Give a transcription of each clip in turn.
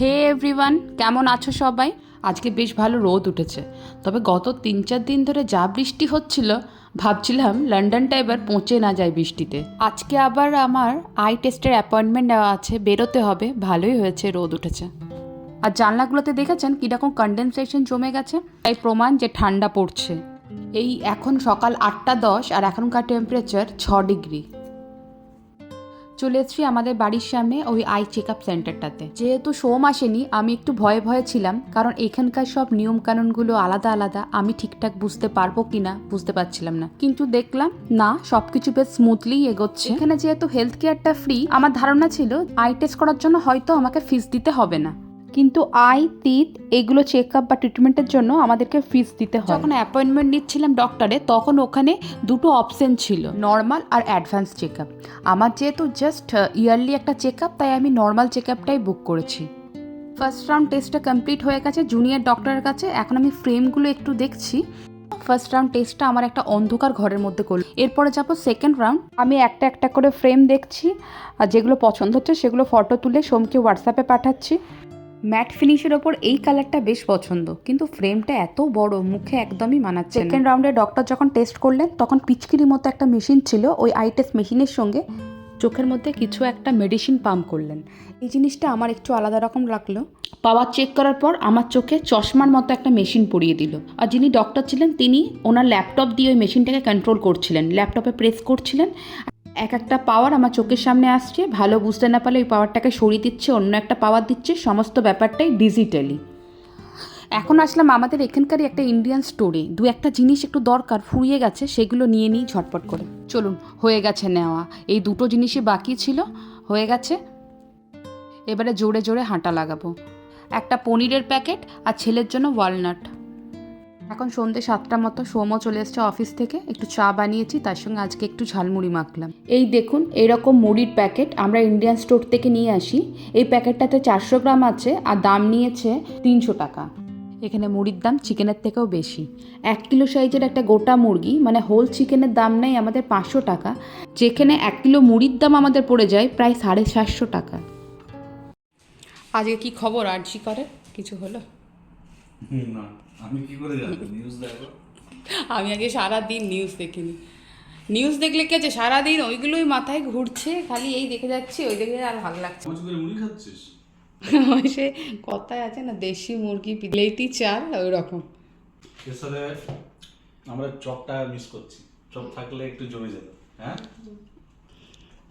হে everyone, কেমন আছো সবাই? আজকে বেশ ভালো রোদ উঠেছে, তবে গত 3-4 দিন ধরে যা বৃষ্টি হচ্ছিল ভাবছিলাম লন্ডনটা এবার পৌঁছে না যায় বৃষ্টিতে। আজকে আবার আমার আই টেস্টের অ্যাপয়েন্টমেন্ট নেওয়া আছে, বেরোতে হবে। ভালোই হয়েছে রোদ উঠেছে। আর জানলাগুলোতে দেখেছেন কীরকম কনডেনসেশন জমে গেছে, তাই প্রমাণ যে ঠান্ডা পড়ছে। এই এখন সকাল 8:10 আর এখনকার টেম্পারেচার 6 ডিগ্রি। চলে এসেছি আমাদের বাড়ির সামনে ওই আই চেক আপ সেন্টারটাতে। যেহেতু সোম আসেনি, আমি একটু ভয়ে ভয়ে ছিলাম, কারণ এখানকার সব নিয়মকানুনগুলো আলাদা আলাদা। আমি ঠিকঠাক বুঝতে পারবো কিনা বুঝতে পারছিলাম না, কিন্তু দেখলাম না, সবকিছু বেশ স্মুথলি এগোচ্ছে। এখানে যেহেতু হেলথ কেয়ারটা ফ্রি, আমার ধারণা ছিল আই টেস্ট করার জন্য হয়তো আমাকে ফিস দিতে হবে না, কিন্তু আই তিত এগুলো চেক আপ বা ট্রিটমেন্টের জন্য আমাদেরকে ফিস দিতে হয়। যখন অ্যাপয়েন্টমেন্ট নিচ্ছিলাম ডক্টরে, তখন ওখানে দুটো অপশন ছিল, নর্মাল আর অ্যাডভান্স চেক আপ। আমার যেহেতু জাস্ট ইয়ারলি একটা চেক আপ, তাই আমি নর্মাল চেক আপটাই বুক করেছি। ফার্স্ট রাউন্ড টেস্টটা কমপ্লিট হয়ে গেছে জুনিয়র ডক্টরের কাছে। এখন আমি ফ্রেমগুলো একটু দেখছি। ফার্স্ট রাউন্ড টেস্টটা আমার একটা অন্ধকার ঘরের মধ্যে করল। এরপরে যাবো সেকেন্ড রাউন্ড। আমি একটা একটা করে ফ্রেম দেখছি, আর যেগুলো পছন্দ হচ্ছে সেগুলো ফটো তুলে সোমকে হোয়াটসঅ্যাপে পাঠাচ্ছি। ম্যাট ফিনিশের ওপর এই কালারটা বেশ পছন্দ, কিন্তু ফ্রেমটা এত বড়, মুখে একদমই মানাচ্ছে না। সেকেন্ড রাউন্ডে ডক্টর যখন টেস্ট করলেন, তখন পিচকিরির মতো একটা মেশিন ছিল, ওই আই টেস্ট মেশিনের সঙ্গে চোখের মধ্যে কিছু একটা মেডিসিন পাম্প করলেন। এই জিনিসটা আমার একটু আলাদা রকম লাগলো। পাওয়ার চেক করার পর আমার চোখে চশমার মতো একটা মেশিন পরিয়ে দিল, আর যিনি ডক্টর ছিলেন তিনি ওনার ল্যাপটপ দিয়ে ওই মেশিনটাকে কন্ট্রোল করছিলেন, ল্যাপটপে প্রেস করছিলেন। এক একটা পাওয়ার আমার চোখের সামনে আসছে, ভালো বুঝতে না পারলে ওই পাওয়ারটাকে সরিয়ে দিচ্ছে, অন্য একটা পাওয়ার দিচ্ছে, সমস্ত ব্যাপারটাই ডিজিটালি। এখন আসলাম আমাদের এখানকারই একটা ইন্ডিয়ান স্টোরে। দু একটা জিনিস একটু দরকার, ফুরিয়ে গেছে, সেগুলো নিয়ে নিই ঝটপট করে। চলুন, হয়ে গেছে নেওয়া। এই দুটো জিনিসই বাকি ছিল, হয়ে গেছে। এবারে জোরে জোরে হাঁটা লাগাবো। একটা পনিরের প্যাকেট আর ছেলের জন্য ওয়ালনাট। এখন সন্ধ্যে 7টার মতো। সোমও চলে এসছে অফিস থেকে, একটু চা বানিয়েছি, তার সঙ্গে আজকে একটু ঝালমুড়ি মাখলাম। এই দেখুন, এরকম মুড়ির প্যাকেট আমরা ইন্ডিয়ান স্টোর থেকে নিয়ে আসি। এই প্যাকেটটাতে 400 গ্রাম আছে, আর দাম নিয়েছে 300 টাকা। এখানে মুড়ির দাম চিকেনের থেকেও বেশি। 1 কিলো সাইজের একটা গোটা মুরগি, মানে হোল চিকেনের দাম নেই আমাদের 500 টাকা, যেখানে 1 কিলো মুড়ির দাম আমাদের পড়ে যায় প্রায় 750 টাকা। আজকে কি খবর আরজি করে? কিছু হলো না, আমি কি করে জানবো? নিউজ দেখো। আমি আগে সারাদিন নিউজ দেখিনি। নিউজ দেখলে কি আছে, সারাদিন ওইগুলোই মাথায় ঘুরছে, খালি এই দেখে যাচ্ছি, ওই দেখে আর ভালো লাগছে। কচু করে মুড়ি খাচ্ছিস? ওই সে কথায় আছে না, দেশি মুরগি পিলেইতি চাল, ওই রকম। এছাড়া আমরা চপটা মিস করছি। চপ থাকলে একটু জমে যেত। হ্যাঁ,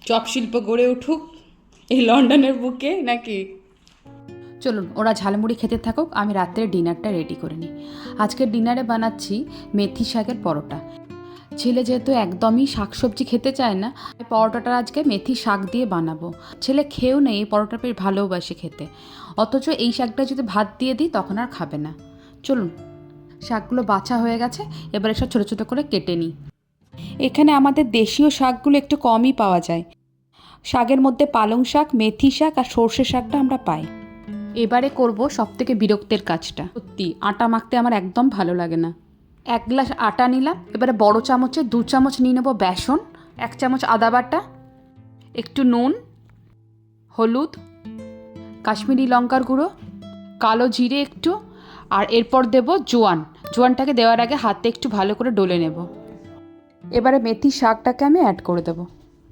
চপ শিল্প গড়ে উঠুক এই লন্ডনের বুকে নাকি। চলুন, ওরা ঝালমুড়ি খেতে থাকুক, আমি রাত্রে ডিনারটা রেডি করে নিই। আজকের ডিনারে বানাচ্ছি মেথি শাকের পরোটা। ছেলে যেহেতু একদমই শাকসবজি খেতে চায় না, পরোটাটা আজকে মেথি শাক দিয়ে বানাবো। ছেলে খেয়েও নেই, এই পরোটা বেশ ভালোবাসে খেতে, অথচ এই শাকটা যদি ভাত দিয়ে দিই তখন আর খাবে না। চলুন, শাকগুলো বাছা হয়ে গেছে, এবার এসব ছোটো ছোটো করে কেটে নিই। এখানে আমাদের দেশীয় শাকগুলো একটু কমই পাওয়া যায়। শাকের মধ্যে পালং শাক, মেথি শাক আর সর্ষে শাকটা আমরা পাই। এবারে করব সবথেকে বিরক্তের কাজটা। সত্যি, আটা মাখতে আমার একদম ভালো লাগে না। 1 গ্লাস আটা নিলাম, এবারে বড় চামচে 2 চামচ নিয়ে নেব বেসন, 1 চামচ আদা বাটা, একটু নুন, হলুদ, কাশ্মীরি লঙ্কার গুঁড়ো, কালো জিরে একটু, আর এরপর দেব জোয়ান। জোয়ানটাকে দেওয়ার আগে হাতে একটু ভালো করে ডলে নেব। এবারে মেথি শাকটাকে আমি অ্যাড করে দেবো।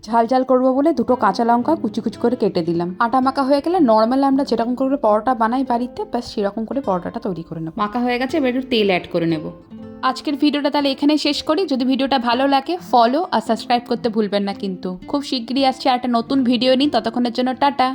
ঝাল ঝাল করবো বলে 2টো কাঁচা লঙ্কা কুচি কুচি করে কেটে দিলাম। আটা মাখা হয়ে গেলে নর্মাল আমরা যেরকম করে পরোটা বানাই বাড়িতে, ব্যাস সেরকম করে পরোটাটা তৈরি করে নেব। মাখা হয়ে গেছে, এবার একটু তেল অ্যাড করে নেব। আজকের ভিডিওটা তাহলে এখানেই শেষ করি। যদি ভিডিওটা ভালো লাগে ফলো আর সাবস্ক্রাইব করতে ভুলবেন না কিন্তু। খুব শিগগিরই আসছে একটা নতুন ভিডিও নিয়ে, ততক্ষণের জন্য টাটা।